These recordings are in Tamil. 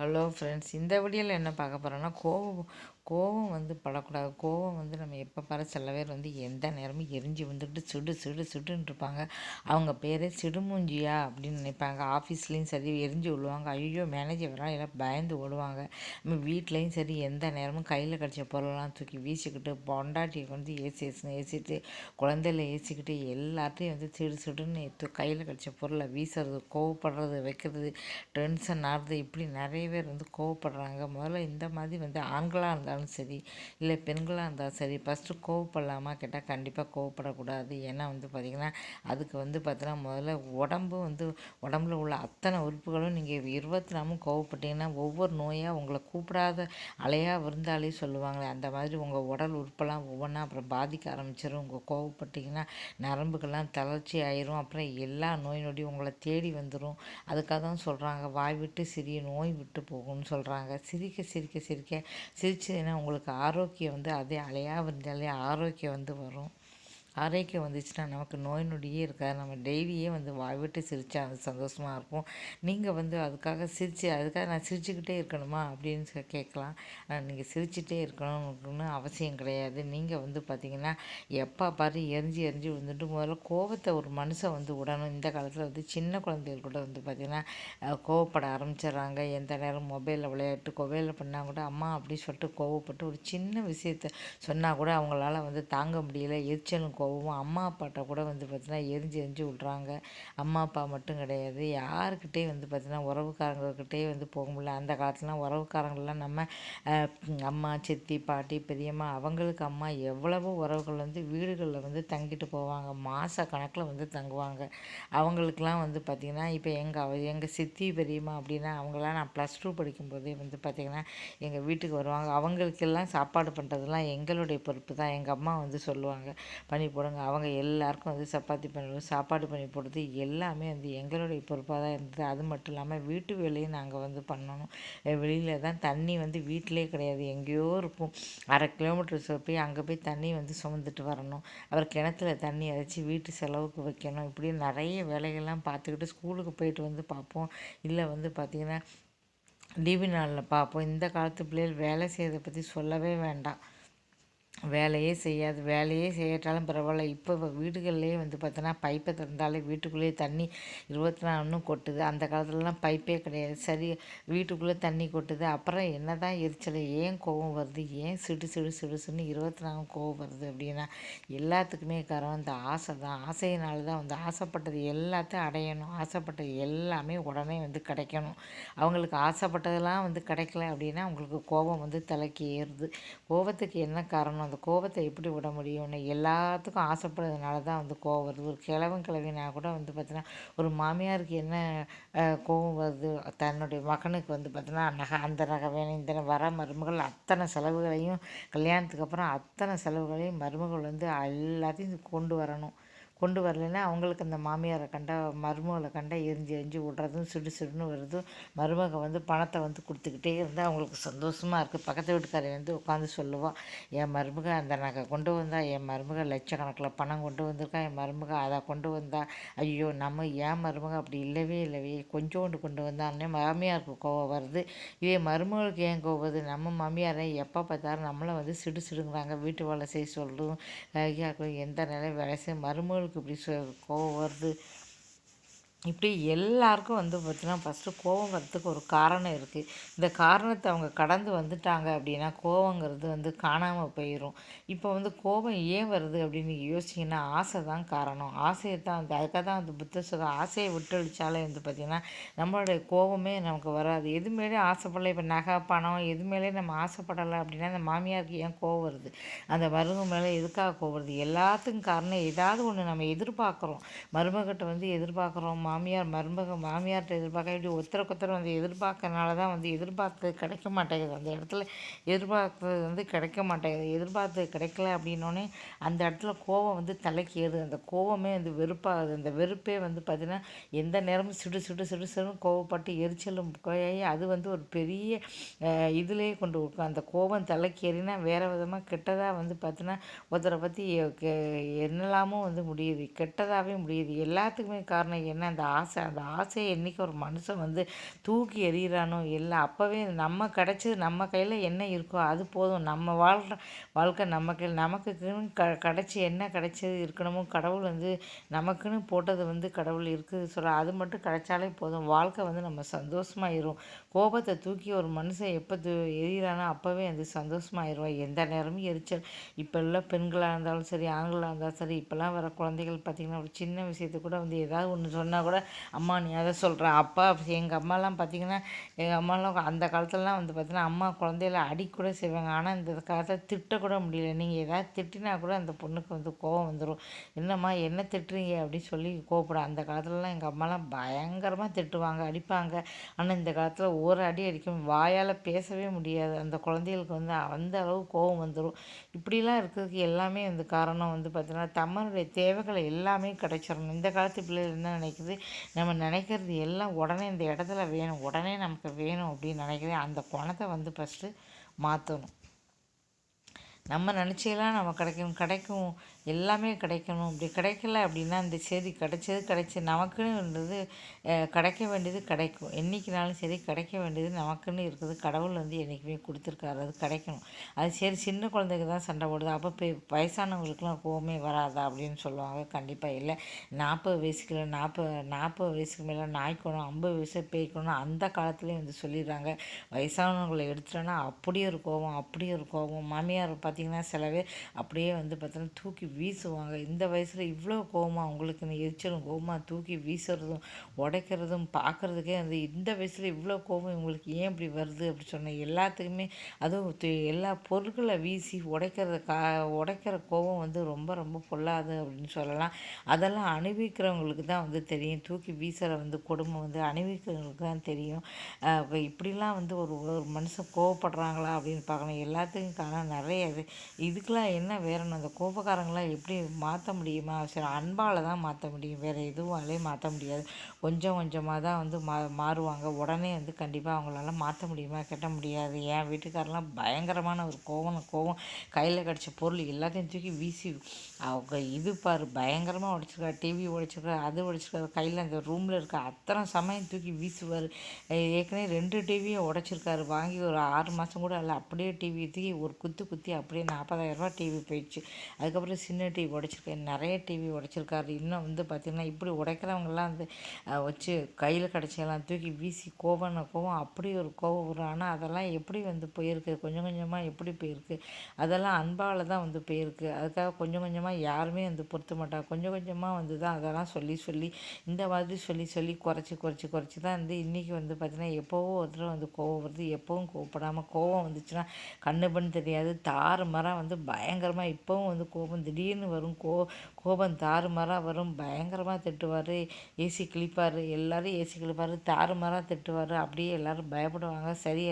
ஹலோ ஃப்ரெண்ட்ஸ், இந்த வீடியோவில் என்ன பார்க்க போகிறோன்னா, கோவம் கோவம் படக்கூடாது. கோவம் நம்ம எப்போ பாரு சில பேர் எந்த நேரமும் எரிஞ்சு வந்துட்டு சிடு சிடு சிடுன்னு இருப்பாங்க. அவங்க பேரே சிடுமூஞ்சியா அப்படின்னு நினைப்பாங்க. ஆஃபீஸ்லேயும் சரி எரிஞ்சு விழுவாங்க. ஐயோ மேனேஜர் வரா எல்லாம் பயந்து ஓடுவாங்க. நம்ம வீட்லேயும் சரி எந்த நேரமும் கையில் கிடச்ச பொருளெல்லாம் தூக்கி வீசிக்கிட்டு, பொண்டாட்டியை ஏசிட்டு, குழந்தையில ஏசிக்கிட்டு, எல்லாத்தையும் சிடு சிடுன்னு கையில் கிடச்ச பொருளை வீசுறது, கோவப்படுறது, வைக்கிறது, டென்ஷன் ஆகுது. இப்படி நிறைய பேர் கோவப்படுறாங்க. முதல்ல இந்த மாதிரி ஆண்களாக இருந்தாலும் சரி, இல்லை பெண்களாக இருந்தாலும் சரி, ஃபஸ்ட்டு கோவப்படலாமா கேட்டால் கண்டிப்பாக கோவப்படக்கூடாது. ஏன்னா பார்த்திங்கன்னா அதுக்கு பார்த்தீங்கன்னா முதல்ல உடம்புல உள்ள அத்தனை உறுப்புகளும் நீங்கள் 24 கோவப்பட்டீங்கன்னா ஒவ்வொரு நோயாக உங்களை கூப்பிடாத அலையாக விருந்தாலே சொல்லுவாங்களே, அந்த மாதிரி உங்கள் உடல் உறுப்பெல்லாம் ஒவ்வொன்றா அப்புறம் பாதிக்க ஆரம்பிச்சிடும். உங்கள் கோவப்பட்டிங்கன்னா நரம்புகள்லாம் தளர்ச்சி ஆயிரும். அப்புறம் எல்லா நோய் நொடியும் உங்களை தேடி வந்துடும். அதுக்காக தான் சொல்கிறாங்க, வாய் விட்டு சிறிய நோய் விட்டு போகும்னு சொல்கிறாங்க. சிரிக்க சிரிக்க சிரிக்க சிரிச்சதுன்னா உங்களுக்கு ஆரோக்கியம் அதே அலையாக இருந்தாலே ஆரோக்கியம் வரும். ஆரோக்கியம் வந்துச்சுன்னா நமக்கு நோய் நொடியே இருக்காது. நம்ம டெய்லியே வாய் விட்டு சிரித்தா சந்தோஷமாக இருப்போம். நீங்கள் அதுக்காக நான் சிரிச்சுக்கிட்டே இருக்கணுமா அப்படின்னு கேட்கலாம். நீங்கள் சிரிச்சிட்டே இருக்கணும்னு அவசியம் கிடையாது. நீங்கள் பார்த்திங்கன்னா எப்போ பாரு எரிஞ்சு எரிஞ்சு முதல்ல கோபத்தை ஒரு மனுஷன் விடணும். இந்த காலத்தில் சின்ன குழந்தைகள் கூட பார்த்திங்கன்னா கோவப்பட ஆரம்பிச்சிடுறாங்க. எந்த நேரம் மொபைலில் விளையாட்டு கொபைலில் பண்ணால் கூட அம்மா அப்படி சொல்லிட்டு கோவப்பட்டு ஒரு சின்ன விஷயத்த சொன்னால் கூட அவங்களால தாங்க முடியல. எரிச்சலும் கோவமும் அம்மா அப்பாட்ட கூட பார்த்திங்கன்னா எரிஞ்சு எரிஞ்சு விட்றாங்க. அம்மா அப்பா மட்டும் கிடையாது, யாருக்கிட்டே பார்த்திங்கன்னா உறவுக்காரங்கக்கிட்டே போக முடியல. அந்த காலத்துலலாம் உறவுக்காரங்கள்லாம் நம்ம அம்மா சித்தி பாட்டி பெரியம்மா அவங்களுக்கு அம்மா எவ்வளவோ உறவுகள் வீடுகளில் தங்கிட்டு போவாங்க. மாத கணக்கில் தங்குவாங்க. அவங்களுக்கெல்லாம் பார்த்திங்கன்னா இப்போ எங்கள் சித்தி பெரியம்மா அப்படின்னா அவங்களாம் நான் +2 படிக்கும்போதே பார்த்திங்கன்னா எங்கள் வீட்டுக்கு வருவாங்க. அவங்களுக்கெல்லாம் சாப்பாடு பண்ணுறதுலாம் எங்களுடைய பொறுப்பு தான். எங்கள் அம்மா சொல்லுவாங்க, பண்ணி போடுங்க. அவங்க எல்லாருக்கும் சப்பாத்தி பண்ணி சாப்பாடு பண்ணி போடுறது எல்லாமே எங்களுடைய பொறுப்பாக தான் இருந்தது. அது மட்டும் இல்லாமல் வீட்டு வேலையும் நாங்கள் பண்ணணும். வெளியில் தான் தண்ணி வீட்டிலே கிடையாது, எங்கேயோ இருக்கும். 1/2 கிலோமீட்டர் போய் அங்கே போய் தண்ணி சுமந்துட்டு வரணும். அப்புறம் கிணத்துல தண்ணி இறைச்சி வீட்டு செலவுக்கு வைக்கணும். இப்படி நிறைய வேலைகள்லாம் பார்த்துக்கிட்டு ஸ்கூலுக்கு போயிட்டு பார்ப்போம். இல்லை பார்த்திங்கன்னா லீவு நாளில் பார்ப்போம். இந்த காலத்து பிள்ளைகள் வேலை செய்கிறத பற்றி சொல்லவே வேண்டாம். வேலையே செய்யாட்டாலும் பரவாயில்ல. இப்போ வீடுகள்லேயே பார்த்தோன்னா பைப்பை திறந்தாலே வீட்டுக்குள்ளேயே தண்ணி 24 கொட்டுது. அந்த காலத்துலலாம் பைப்பே கிடையாது. சரி, வீட்டுக்குள்ளே தண்ணி கொட்டுது. அப்புறம் என்ன தான் எரிச்சல், ஏன் கோவம் வருது, ஏன் சிடு சிடு சிடுன்னு 24 கோவம் வருது அப்படின்னா எல்லாத்துக்குமே காரணம் இந்த ஆசை தான். ஆசையினால தான் ஆசைப்பட்டது எல்லாத்தையும் அடையணும். ஆசைப்பட்டது எல்லாமே உடனே கிடைக்கணும். அவங்களுக்கு ஆசைப்பட்டதெல்லாம் கிடைக்கல அப்படின்னா அவங்களுக்கு கோபம் தலைக்கு ஏறுது. கோபத்துக்கு என்ன காரணம், அந்த கோபத்தை எப்படி விட முடியும்னு எல்லாத்துக்கும் ஆசைப்படுறதுனால தான் கோவம் வருது. ஒரு கிழவினா கூட பார்த்தீங்கன்னா ஒரு மாமியாருக்கு என்ன கோவம் வருது, தன்னுடைய மகனுக்கு பார்த்தீங்கன்னா நகை, அந்த நகை வேணும், இந்த வர மருமகள் அத்தனை செலவுகளையும் கல்யாணத்துக்கு அப்புறம் அத்தனை செலவுகளையும் மருமகள் எல்லாத்தையும் கொண்டு வரலைன்னா அவங்களுக்கு அந்த மாமியாரை கண்டா மருமகளை கண்டா எரிஞ்சு எரிஞ்சு விட்றதும் சிடு சிடுன்னு வருதும். மருமக பணத்தை கொடுத்துக்கிட்டே இருந்தால் அவங்களுக்கு சந்தோஷமாக இருக்குது. பக்கத்து வீட்டுக்காரை உட்காந்து சொல்லுவாள், என் மருமக அந்த நகை கொண்டு வந்தா, என் மருமக லட்சக்கணக்கில் பணம் கொண்டு வந்திருக்கா, என் மருமக அதை கொண்டு வந்தா, ஐயோ என் மருமக அப்படி இல்லவே கொஞ்சோண்டு கொண்டு வந்தான்னே மாமியாருக்கு கோவம் வருது. இதே மருமகளுக்கு ஏன் கோவம் வருது, நம்ம மாமியாரை எப்போ பார்த்தாலும் நம்மளை சிடு சிடுங்கிறாங்க, வீட்டு வேலை செய்ய சொல்கிறதும் எந்த நிலை வேலை செய்ய மருமகளுக்கு இப்படி கோவம் வருது. இப்படி எல்லாருக்கும் பார்த்தீங்கன்னா ஃபஸ்ட்டு கோவம் வரத்துக்கு ஒரு காரணம் இருக்குது. இந்த காரணத்தை அவங்க கடந்து வந்துட்டாங்க அப்படின்னா கோவங்கிறது காணாமல் போயிடும். இப்போ கோபம் ஏன் வருது அப்படின்னு யோசிச்சிங்கன்னா ஆசை தான் காரணம். ஆசையை தான் அதுக்காக தான் புத்தர் சொல்ல, ஆசையை விட்டொழிச்சாலே பார்த்திங்கன்னா நம்மளுடைய கோபமே நமக்கு வராது. எது மேலே ஆசைப்படலை, இப்போ நகை பணம் எது மேலே நம்ம ஆசைப்படலை அப்படின்னா அந்த மாமியாருக்கு ஏன் கோவம் வருது, அந்த மருமக மேலே எதுக்காக கோவம் வருது, எல்லாத்துக்கும் காரணம் ஏதாவது ஒன்று நம்ம எதிர்பார்க்குறோம். மருமகிட்ட எதிர்பார்க்குறோம், மாமியார்கிட்ட எதிர்பார்க்க, இப்படி ஒருத்தருக்கு எதிர்பார்க்கறனால தான் எதிர்பார்த்தது கிடைக்க மாட்டேங்குது. அந்த இடத்துல எதிர்பார்த்தது கிடைக்க மாட்டேங்குது. எதிர்பார்த்தது கிடைக்கல அப்படின்னோடனே அந்த இடத்துல கோவம் தலைக்கு ஏறுது. அந்த கோவமே வெறுப்பாகுது. அந்த வெறுப்பே பார்த்திங்கன்னா எந்த நேரமும் சிடு சிடு சிடு சிடுன்னு கோவப்பட்டு எரிச்சலும் போய் அது ஒரு பெரிய இதுலேயே கொண்டு கொடுக்கும். அந்த கோபம் தலைக்கு ஏறினா வேறு விதமாக கெட்டதாக பார்த்தீங்கன்னா ஒருத்தரை பற்றி என்னெல்லாமோ முடியுது, கெட்டதாகவே முடியுது. எல்லாத்துக்குமே காரணம் என்ன, அந்த அந்த ஆசையை என்றைக்கு ஒரு மனுஷன் வந்து தூக்கி எறிகிறானோ இல்லை அப்போவே நம்ம கிடச்சது நம்ம கையில் என்ன இருக்கோ அது போதும். நம்ம வாழ்க்கை நம்ம கையில் நமக்குன்னு கிடச்சி என்ன கிடச்சது இருக்கணுமோ கடவுள் வந்து நமக்குன்னு போட்டது வந்து கடவுள் இருக்குது சொல்ல அது மட்டும் கிடைச்சாலே போதும். வாழ்க்கை வந்து நம்ம சந்தோஷமாயிரும். கோபத்தை தூக்கி ஒரு மனுஷன் எப்போ எறிகிறானோ அப்போவே வந்து சந்தோஷமாயிருவான். எந்த நேரமும் எரிச்சல். இப்போ உள்ள பெண்களாக இருந்தாலும் சரி ஆண்களாக இருந்தாலும் சரி இப்போல்லாம் வர குழந்தைகள் பார்த்திங்கன்னா ஒரு சின்ன விஷயத்தை கூட வந்து ஏதாவது ஒன்று சொன்னால் கூட அம்மா நீ அதை சொல்கிற அப்பா. எங்கள் அம்மாலாம் பார்த்திங்கன்னா எங்கள் அம்மாலாம் அந்த காலத்துலலாம் வந்து பார்த்திங்கன்னா அம்மா குழந்தையில அடிக்கூட செய்வாங்க. ஆனால் இந்த காலத்தில் திட்டக்கூட முடியல. நீங்கள் ஏதாவது திட்டினா கூட அந்த பொண்ணுக்கு வந்து கோவம் வந்துடும். என்னம்மா என்ன திட்டுறீங்க அப்படின்னு சொல்லி கோவப்படும். அந்த காலத்துலலாம் எங்கள் அம்மாலாம் பயங்கரமாக திட்டுவாங்க அடிப்பாங்க. ஆனால் இந்த காலத்தில் ஒரு அடி அடிக்கும் வாயால் பேசவே முடியாது. அந்த குழந்தைகளுக்கு வந்து அந்த அளவு கோவம் வந்துடும். இப்படிலாம் இருக்கிறதுக்கு எல்லாமே வந்து காரணம் வந்து பார்த்திங்கன்னா தம்மனுடைய தேவைகளை எல்லாமே கிடைச்சிடணும். இந்த காலத்து பிள்ளைகள் என்ன நினைக்குது, நம்ம நினைக்கிறது எல்லாம் உடனே இந்த இடத்துல வேணும், உடனே நமக்கு வேணும் அப்படின்னு நினைக்கிறேன். அந்த குணத்தை வந்து ஃபஸ்ட்டு மாற்றணும். நம்ம நினச்சதெல்லாம் நம்ம கிடைக்கும் எல்லாமே கிடைக்கணும். இப்படி கிடைக்கல அப்படின்னா இந்த சரி கிடைச்சி நமக்குன்னுன்றது கிடைக்க வேண்டியது கிடைக்கும். என்றைக்குனாலும் சரி கிடைக்க வேண்டியது நமக்குன்னு இருக்குது. கடவுள் வந்து என்றைக்குமே கொடுத்துருக்காரு, அது கிடைக்கணும். அது சரி சின்ன குழந்தைக்கு தான் சண்டை போடுது அப்போ வயசானவங்களுக்குலாம் கோவமே வராதா அப்படின்னு சொல்லுவாங்க. கண்டிப்பாக இல்லை. 40 வயசுக்கு 40 வயசுக்கு மேலே நாய்க்கணும், 50 வயசு பேய்க்கணும் அந்த காலத்துலேயும் வந்து சொல்லிடுறாங்க. வயசானவங்களை எடுத்துட்டோன்னா அப்படி ஒரு கோபம் மாமியார் பார்த்திங்கன்னா சில பேர் அப்படியே வந்து பார்த்தோன்னா தூக்கி வீசுவாங்க. இந்த வயசில் இவ்வளோ கோவமாக அவங்களுக்குன்னு எரிச்சலும் கோவமாக தூக்கி வீசுறதும் உடைக்கிறதும் பார்க்குறதுக்கே வந்து இந்த வயசில் இவ்வளோ கோவம் இவங்களுக்கு ஏன் இப்படி வருது அப்படி சொன்ன எல்லாத்துக்குமே அதுவும் எல்லா பொருட்களை வீசி உடைக்கிற கோவம் வந்து ரொம்ப ரொம்ப பொல்லாது அப்படின்னு சொல்லலாம். அதெல்லாம் அனுபவிக்கிறவங்களுக்கு தான் வந்து தெரியும். தூக்கி வீசுகிற வந்து கொடுமை வந்து அனுபவிக்கிறவங்களுக்கு தான் தெரியும். இப்படிலாம் வந்து ஒரு ஒரு மனுஷன் கோவப்படுறாங்களா அப்படின்னு பார்க்கணும். எல்லாத்துக்கும் காரணம் நிறைய இதுக்கெலாம் என்ன வேறணும் அந்த கோபக்காரங்களாம் எப்படி மாற்ற முடியுமா? சரி அன்பால் தான் மாற்ற முடியும், வேறு எதுவாலே மாற்ற முடியாது. கொஞ்சம் கொஞ்சமாக தான் வந்து மாறுவாங்க. உடனே வந்து கண்டிப்பாக அவங்களால மாற்ற முடியுமா? கட்ட முடியாது. என் வீட்டுக்காரெலாம் பயங்கரமான ஒரு கோவம் கையில் கிடச்ச பொருள் எல்லாத்தையும் தூக்கி வீசி அவங்க இது பாரு பயங்கரமாக உடைச்சிருக்காரு. டிவி உடைச்சிருக்காரு, அது உடைச்சிருக்காரு. கையில் அந்த ரூமில் இருக்க அத்தனை சமயம் தூக்கி வீசுவார். ஏற்கனவே 2 டிவியை உடைச்சிருக்காரு. வாங்கி ஒரு 6 மாதம் கூட இல்லை. அப்படியே டிவி தூக்கி ஒரு குத்தி அப்படியே 40,000 டிவி போயிடுச்சு. அதுக்கப்புறம் சின்ன டிவி உடைச்சிருக்காரு, நிறைய டிவி உடைச்சிருக்காரு. இன்னும் வந்து பார்த்திங்கன்னா இப்படி உடைக்கிறவங்கெல்லாம் வந்து வச்சு கையில் கிடச்செல்லாம் தூக்கி வீசி கோவம் அப்படி ஒரு கோவம் வரும். ஆனால் அதெல்லாம் எப்படி வந்து போயிருக்கு, கொஞ்சம் கொஞ்சமாக எப்படி போயிருக்கு, அதெல்லாம் அன்பால் தான் வந்து போயிருக்கு. அதுக்காக கொஞ்சம் கொஞ்சமாக யாருமே வந்து பொறுத்த மாட்டாங்க. கொஞ்சம் கொஞ்சமாக வந்து தான் அதெல்லாம் சொல்லி இந்த மாதிரி சொல்லி குறைச்சி தான் வந்து இன்றைக்கி வந்து பார்த்திங்கன்னா எப்போவோ ஒரு தடவை வந்து கோவம் வருது. எப்போவும் கோவப்படாமல் கோவம் வந்துச்சுன்னா கண்ணு பண்ணு தெரியாது. தாறுமாறாக வந்து பயங்கரமாக இப்போவும் வந்து கோபம் திடீர்னு வரும். கோபம் தாறுமாறாக வரும். பயங்கரமாக திட்டுவார், ஏசி கிழிப்பார், எல்லோரும் ஏசி கிழிப்பார், தாறுமாறாக திட்டுவார். அப்படியே எல்லோரும் பயப்படுவாங்க. சரி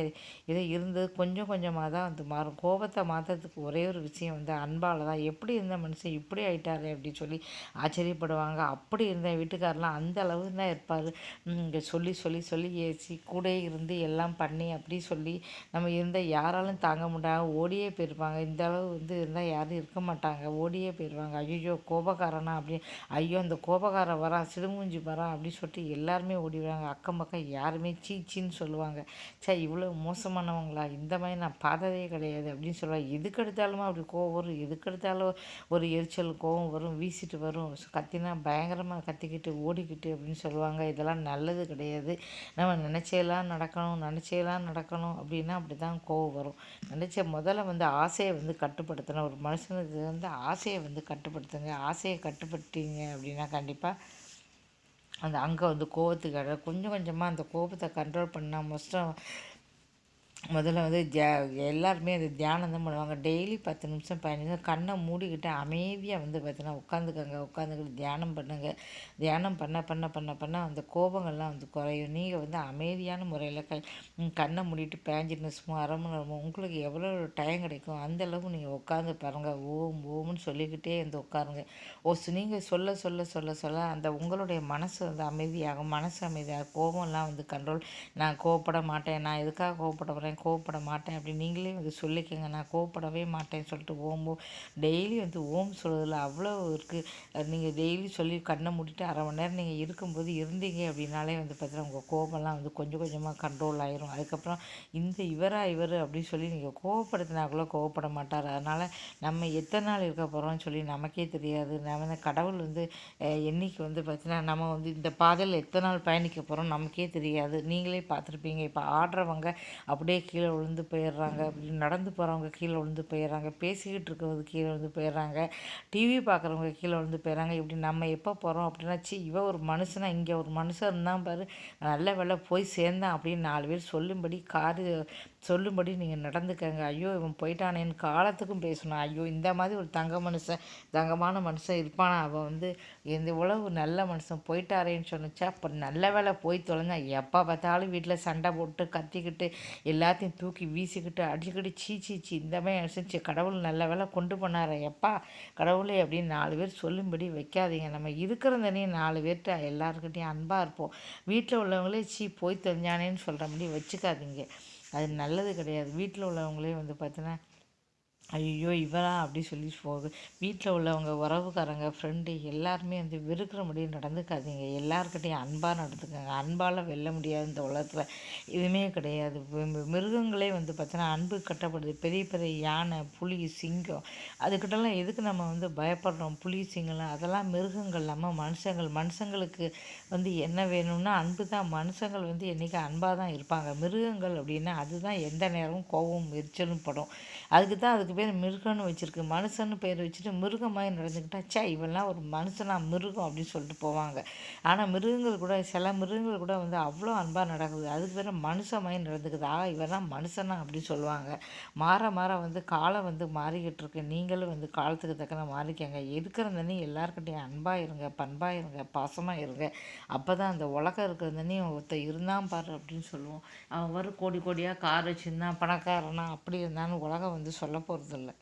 இது இருந்தது கொஞ்சம் கொஞ்சமாக தான் வந்து மாறும். கோபத்தை மாற்றுறதுக்கு ஒரே ஒரு விஷயம் வந்து அன்பால் தான். எப்படி இருந்த மனுஷன் இப்படி ஆயிட்டாரு அப்படின்னு சொல்லி ஆச்சரியப்படுவாங்க. அப்படி இருந்த வீட்டுக்காரெலாம் அந்த அளவு தான் இருப்பார். இங்கே சொல்லி ஏசி கூட இருந்து எல்லாம் பண்ணி அப்படி சொல்லி நம்ம இருந்தால் யாராலும் தாங்க மாட்டாங்க, ஓடியே போயிருப்பாங்க. இந்த அளவு வந்து இருந்தால் யாரும் இருக்க மாட்டாங்க, ஓடியே போயிடுவாங்க. ஐயோ கோபக்காரனா அப்படி, ஐயோ அந்த கோபக்காரன் வரான், சிடுமூஞ்சி வரான் அப்படின்னு சொல்லிட்டு எல்லாருமே ஓடிடுவாங்க. அக்கம் பக்கம் யாருமே சீச்சின்னு சொல்லுவாங்க. இவ்வளோ மோசமானவங்களா, இந்த மாதிரி நான் பார்த்ததே கிடையாது அப்படின்னு சொல்லுவாங்க. எதுக்கு எடுத்தாலுமே அப்படி கோவம் வரும், எதுக்கு எடுத்தாலும் ஒரு எரிச்சல் கோவம் வரும், வீசிட்டு வரும். கத்தினா பயங்கரமாக கத்திக்கிட்டு ஓடிக்கிட்டு அப்படின்னு சொல்லுவாங்க. இதெல்லாம் நல்லது கிடையாது. நம்ம நினச்செல்லாம் நடக்கணும் அப்படின்னா அப்படி தான் கோவம் வரும். முதல்ல வந்து ஆசையை வந்து கட்டுப்படுத்தணும். ஒரு மனுஷனுக்கு வந்து ஆசையை வந்து கட்டுப்படுத்துங்க. ஆசையை கட்டுப்படுத்திங்க அப்படின்னா கண்டிப்பாக அங்கே வந்து கோவத்துக்கு கொஞ்சம் கொஞ்சமாக அந்த கோபத்தை கண்ட்ரோல் பண்ணால் முதல்ல வந்து எல்லாருமே அது தியானம் தான் பண்ணுவாங்க. டெய்லி 10 நிமிஷம் 15 நிமிஷம் கண்ணை மூடிக்கிட்டு அமைதியாக வந்து பார்த்தீங்கன்னா உட்காந்துக்கிட்டு தியானம் பண்ணுங்கள். தியானம் பண்ண அந்த கோபங்கள்லாம் வந்து குறையும். நீங்கள் வந்து அமைதியான முறையில் கண்ணை மூடிட்டு 15 நிமிஷமோ அரை மணி நேரமோ உங்களுக்கு எவ்வளோ டைம் கிடைக்கும் அந்தளவுக்கு நீங்கள் உட்காந்து பாருங்கள். ஓம்னு சொல்லிக்கிட்டே வந்து உட்காருங்க. நீங்கள் சொல்ல அந்த உங்களுடைய மனசு வந்து அமைதியாகும். கோபம்லாம் வந்து கண்ட்ரோல். நான் கோவப்பட மாட்டேன், நான் எதுக்காக கோவப்பட போகிறேன், மாட்டேன், கோவப்பட மாட்டேன் அப்படின்னு நீங்களே வந்து சொல்லிக்கோங்க. நான் கோவப்படவே மாட்டேன்னு சொல்லிட்டு டெய்லி வந்து ஓம் சொல்கிறதுல அவ்வளோ இருக்குது. நீங்கள் டெய்லி சொல்லி கண்ணை மூடிட்டு 1/2 மணி நேரம் நீங்கள் இருக்கும்போது இருந்தீங்க அப்படின்னாலே வந்து பார்த்தீங்கன்னா உங்கள் கோபம்லாம் வந்து கொஞ்சம் கொஞ்சமாக கண்ட்ரோல் ஆயிரும். அதுக்கப்புறம் இவர் அப்படின்னு சொல்லி நீங்கள் கோவப்படுத்தினா கூட கோவப்பட மாட்டார். அதனால் நம்ம எத்தனை நாள் இருக்க போகிறோம்னு சொல்லி நமக்கே தெரியாது. நம்ம இந்த கடவுள் வந்து என்னைக்கு வந்து பார்த்தீங்கன்னா நம்ம வந்து இந்த பாதையில் எத்தனை நாள் பயணிக்க போகிறோம் நமக்கே தெரியாது. நீங்களே பார்த்துருப்பீங்க. இப்போ ஆடுறவங்க அப்படியே கீழே விழுந்து போயிடுறாங்க, அப்படி நடந்து போகிறவங்க கீழே விழுந்து போயிடுறாங்க, பேசிக்கிட்டு இருக்கிறது கீழே விழுந்து போயிடுறாங்க, டிவி பார்க்குறவங்க கீழே விழுந்து போயிடுறாங்க. இப்படி நம்ம எப்போ போகிறோம் அப்படின்னா இவ ஒரு மனுஷனா, இங்கே ஒரு மனுஷன் இருந்தால் பாரு நல்ல வேலை போய் சேர்ந்தான் அப்படின்னு 4 பேர் சொல்லும்படி நீங்கள் நடந்துக்கங்க. ஐயோ இவன் போயிட்டானேன்னு காலத்துக்கும் பேசணும். ஐயோ இந்த மாதிரி ஒரு தங்கமான மனுஷன் இருப்பானா, அவன் வந்து இந்த உலகு நல்ல மனுஷன் போயிட்டாரேன்னு சொன்னிச்சா, அப்போ நல்ல வேலை போய் தொலைஞ்சா. எப்போ பார்த்தாலும் வீட்டில் சண்டை போட்டு கத்திக்கிட்டு எல்லாத்தையும் தூக்கி வீசிக்கிட்டு அடிச்சுக்கிட்டு சீ இந்த மாதிரி நினச்சிச்சு. கடவுள் நல்ல வேலை கொண்டு போனார் எப்பா கடவுளே அப்படின்னு 4 பேர் சொல்லும்படி வைக்காதீங்க. நம்ம இருக்கிறதனையும் 4 பேர்கிட்ட எல்லாருக்கிட்டையும் அன்பாக இருப்போம். வீட்டில் உள்ளவங்களே போய் தெரிஞ்சானேன்னு சொல்கிற மாதிரி வச்சுக்காதீங்க. அது நல்லது கிடையாது. வீட்டில் உள்ளவங்களே வந்து பார்த்தீங்கன்னா ஐயோ இவரா அப்படி சொல்லி போகுது. வீட்டில் உள்ளவங்க உறவுக்காரங்க ஃப்ரெண்டு எல்லாருமே வந்து வெறுக்கிற முடியும் நடந்துக்காதீங்க. எல்லாருக்கிட்டையும் அன்பாக நடந்துக்கங்க. அன்பால் வெல்ல முடியாது இந்த உலகத்தில் எதுவுமே கிடையாது. மிருகங்களே வந்து பார்த்தீங்கன்னா அன்பு கட்டப்படுது. பெரிய பெரிய யானை, புலி, சிங்கம் அதுக்கிட்டலாம் எதுக்கு நம்ம வந்து பயப்படுறோம்? புலி, சிங்கம்லாம் அதெல்லாம் மிருகங்கள். நம்ம மனுஷங்களுக்கு வந்து என்ன வேணும்னா அன்பு தான். மனுஷங்கள் வந்து என்றைக்கும் அன்பாக தான் இருப்பாங்க. மிருகங்கள் அப்படின்னா அதுதான் எந்த நேரமும் கோபம் எரிச்சலும் படும். அதுக்கு பேர் மிருகம்னு வச்சுருக்கு. மனுஷன்னு பேர் வச்சுட்டு மிருகம் மாதிரி நடந்துக்கிட்டா இவெல்லாம் ஒரு மனுஷனா மிருகம் அப்படின்னு சொல்லிட்டு போவாங்க. ஆனால் சில மிருகங்கள் கூட வந்து அவ்வளோ அன்பாக நடக்குது. அதுக்கு பேர் மனுஷன் மாதிரி நடந்துக்குது. இவெல்லாம் மனுஷனா அப்படின்னு சொல்லுவாங்க. மாற வந்து காலம் வந்து மாறிக்கிட்டு இருக்கு. நீங்களும் வந்து காலத்துக்கு தக்கன மாறிக்கங்க. இருக்கிற எல்லாருக்கிட்டையும் அன்பாக இருங்க, பண்பாக இருங்க, பாசமாக இருங்க. அப்போ தான் அந்த உலகம் இருக்கிற ஒருத்தர் இருந்தான் பாரு அப்படின்னு சொல்லுவோம். அவன் வரும் கோடி கோடியாக கார் வச்சுருந்தான், பணக்காரனா அப்படி இருந்தான்னு உலகம் வந்து சொல்ல போகிறதில்ல.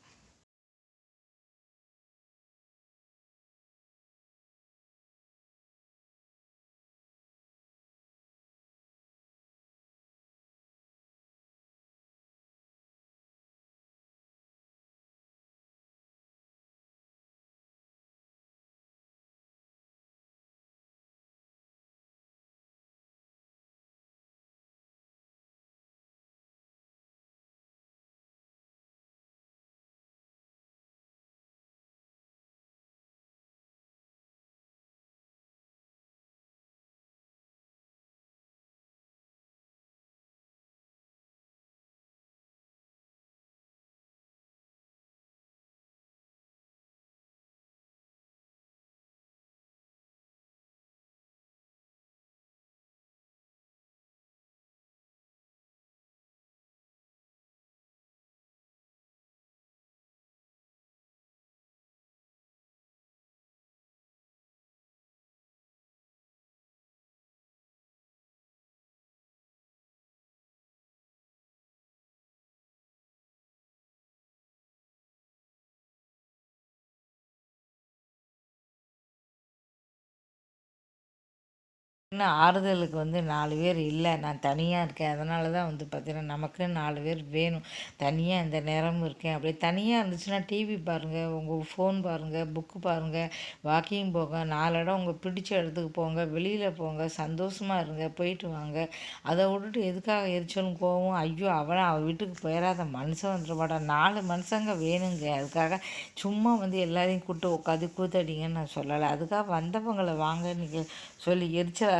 இன்னும் ஆறுதலுக்கு வந்து 4 பேர் இல்லை, நான் தனியாக இருக்கேன், அதனால தான் வந்து பார்த்தீங்கன்னா நமக்குன்னு 4 பேர் வேணும். தனியாக இந்த நேரமும் இருக்கேன். அப்படியே தனியாக இருந்துச்சுன்னா டிவி பாருங்கள், உங்கள் ஃபோன் பாருங்கள், புக்கு பாருங்கள், வாக்கிங் போங்க, 4 இடம் உங்கள் பிடிச்ச இடத்துக்கு போங்க, வெளியில் போங்க, சந்தோஷமாக இருங்க, போயிட்டு வாங்க. அதை விட்டுட்டு எதுக்காக எரிச்சலும் கோவம்? ஐயோ அவள் வீட்டுக்கு போயிடாத மனுஷன் வந்துடுவாடா. 4 மனுஷங்க வேணுங்க. அதுக்காக சும்மா வந்து எல்லாரையும் கூப்பிட்டு உட்காந்து கூத்தடிங்கன்னு நான் சொல்லலை. அதுக்காக வந்தவங்களை வாங்க நீங்கள் சொல்லி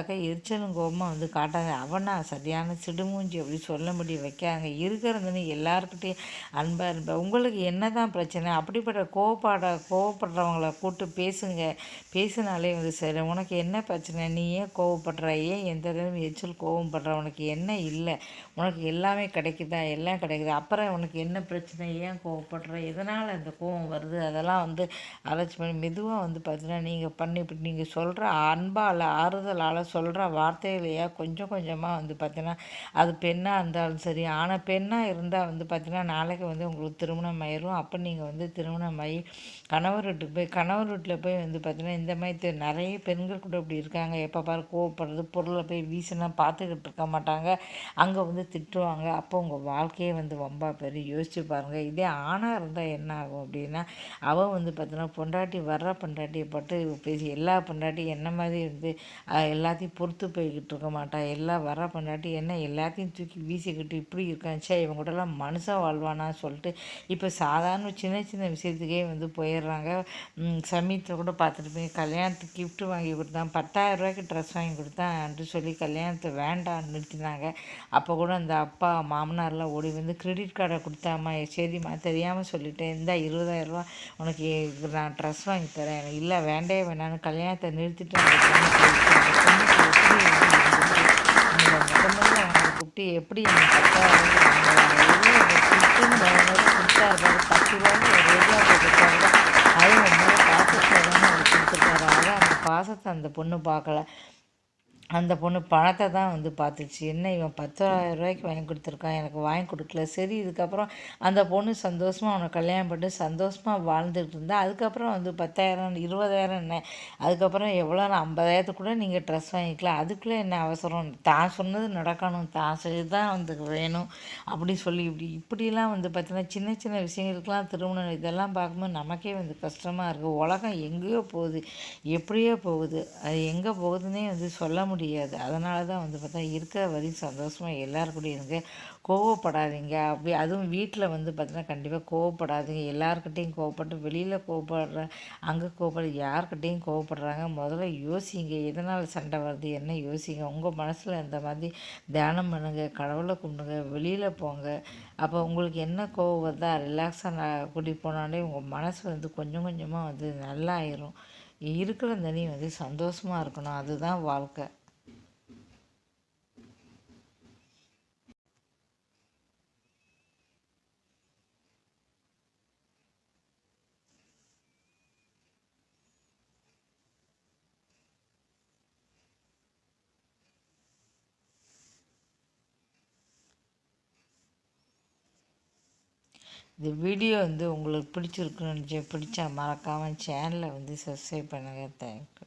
எரிச்சலும் கோபமாக வந்து காட்டாங்க. அவனா சரியான சிடுமூஞ்சி அப்படி சொல்லும்படி வைக்காங்க. இருக்கிறதுன்னு எல்லாருக்கிட்டையும் அன்பாக இருப்பேன். உங்களுக்கு என்ன தான் பிரச்சனை? அப்படிப்பட்ட கோவப்படுறவங்கள கூப்பிட்டு பேசுங்க. பேசினாலே வந்து சரி. உனக்கு என்ன பிரச்சனை? நீ ஏன் கோவப்படுற? ஏன் எந்த நேரம் எரிச்சல் கோவப்படுற? உனக்கு என்ன இல்லை? உனக்கு எல்லாமே கிடைக்குதா? எல்லாம் கிடைக்குது. அப்புறம் உனக்கு என்ன பிரச்சனை? ஏன் கோவப்படுற? எதனால் அந்த கோவம் வருது? அதெல்லாம் வந்து ஆராய்ச்சி பண்ணி மெதுவாக வந்து பார்த்தீங்கன்னா நீங்கள் இப்படி நீங்கள் சொல்கிற அன்பால் ஆறுதலால் சொல்கிற வார்த்தைகளையா கொஞ்சம் கொஞ்சமாக வந்து பார்த்தீங்கன்னா அது பெண்ணாக இருந்தாலும் சரி, ஆனால் பெண்ணாக இருந்தால் வந்து பார்த்தீங்கன்னா நாளைக்கு வந்து உங்களுக்கு திருமணம் ஆயிரும். அப்போ நீங்கள் வந்து திருமணம் ஆகி கணவர் வீட்டில் போய் வந்து பார்த்தீங்கன்னா இந்த மாதிரி நிறைய பெண்கள் கூட இப்படி இருக்காங்க. எப்போ பாரு கோவப்படுறது, பொருளை போய் வீசினா பார்த்துக்கிட்டு இருக்க மாட்டாங்க. அங்கே வந்து திட்டுவாங்க. அப்போ உங்கள் வாழ்க்கையே வந்து வம்பா போயிடும். யோசிச்சு பாருங்கள். இதே ஆணாக இருந்தால் என்ன ஆகும் அப்படின்னா, அவள் வந்து பார்த்தீங்கன்னா பொண்டாட்டி வர்ற பொண்டாட்டியை பட்டு பேசி எல்லா பொண்டாட்டியும் என்ன மாதிரி வந்து எல்லாத்தையும் பொறுத்து போய்கிட்டு இருக்க மாட்டா. எல்லாம் வர பொண்டாட்டி என்ன எல்லாத்தையும் தூக்கி வீசிக்கிட்டு இப்படி இருக்கான், சே இவங்க கூடலாம் மனுஷன் வாழ்வானான்னு சொல்லிட்டு இப்போ சாதாரண சின்ன சின்ன விஷயத்துக்கே வந்து போயிடுறாங்க. சமீபத்தில் கூட பார்த்துருப்பீங்க, கல்யாணத்துக்கு கிஃப்ட் வாங்கி கொடுத்தான், 10,000 ரூபாய்க்கு ட்ரெஸ் வாங்கி கொடுத்தான்ட்டு சொல்லி கல்யாணத்தை வேண்டான்னு நிறுத்தினாங்க. அப்போ கூட அந்த அப்பா மாமனார்லாம் ஓடி வந்து கிரெடிட் கார்டை கொடுத்தாம்மா, சரிம்மா தெரியாமல் சொல்லிட்டேன், இந்த 20,000 ரூபா உனக்கு நான் ட்ரெஸ் வாங்கி தரேன், எனக்கு இல்லை வேண்டே வேணான்னு கல்யாணத்தை நிறுத்திட்டு அந்த பொண்ணு போயிடுச்சு. அந்த பொண்ணுக்கு எப்படி வந்து இருந்துச்சு, அந்த முதல்ல அவங்களை கூப்பிட்டு எப்படி அந்த 10,000 வாங்குவாங்க, கிஃப்ட்டுன்னு கொடுத்தாரு பாரு, 10 ரூபாய்க்கு ஒரு ரோஜாவை கொடுத்தா கூட அதுவும் உண்மையில பாசத்தில் தானே அவர் கொடுத்துருக்காரு. அதான் அந்த பாசத்தை அந்த பொண்ணு பார்க்கல. அந்த பொண்ணு பணத்தை தான் வந்து பார்த்துச்சு. என்ன இவன் 10,000 ரூபாய்க்கு வாங்கி கொடுத்துருக்கான், எனக்கு வாங்கி கொடுக்கல. சரி இதுக்கப்புறம் அந்த பொண்ணு சந்தோஷமாக அவனை கல்யாணம் பண்ணி சந்தோஷமாக வாழ்ந்துட்டு இருந்தா. அதுக்கப்புறம் வந்து 10,000 20,000 என்ன, அதுக்கப்புறம் எவ்வளோ 50,000 கூட நீங்கள் ட்ரெஸ் வாங்கிக்கலாம். அதுக்குள்ளே என்ன அவசரம், தான் சொன்னது நடக்கணும், தான் தான் வந்து வேணும் அப்படி சொல்லி இப்படிலாம் வந்து பார்த்தீங்கன்னா சின்ன சின்ன விஷயங்களுக்கெல்லாம் திருமணம் இதெல்லாம் பார்க்கும்போது நமக்கே வந்து கஷ்டமாக இருக்குது. உலகம் எங்கேயோ போகுது, எப்படியோ போகுது, அது எங்கே போகுதுன்னே வந்து சொல்ல முடியாது. அதனால தான் வந்து பார்த்தா இருக்கிற வரையும் சந்தோஷமாக எல்லோரும் கூட இருங்க. கோவப்படாதீங்க. அப்படி அதுவும் வீட்டில் வந்து பார்த்தீங்கன்னா கண்டிப்பாக கோவப்படாதீங்க. எல்லாருக்கிட்டையும் கோவப்பட்டு வெளியில் கோவப்படுற, அங்கே கோவப்படுற, யார்கிட்டையும் கோவப்படுறாங்க முதல்ல யோசிங்க. எதனால் சண்டை வருது என்ன யோசிங்க. உங்கள் மனசில் இந்த மாதிரி தியானம் பண்ணுங்கள், கடவுளை கும்பிடுங்க, வெளியில் போங்க. அப்போ உங்களுக்கு என்ன கோவம் வருதா ரிலாக்ஸாக கூட்டிகிட்டு போனாலே உங்கள் மனசு வந்து கொஞ்சம் கொஞ்சமாக வந்து நல்லா ஆயிரும். இருக்கிற தனி வந்து சந்தோஷமாக இருக்கணும், அதுதான் வாழ்க்கை. இந்த வீடியோ வந்து உங்களுக்கு பிடிச்சிருக்குன்னு நினச்சேன். பிடிச்சா மறக்காமல் சேனலை வந்து சப்ஸ்கிரைப் பண்ணுங்கள். தேங்க்யூ.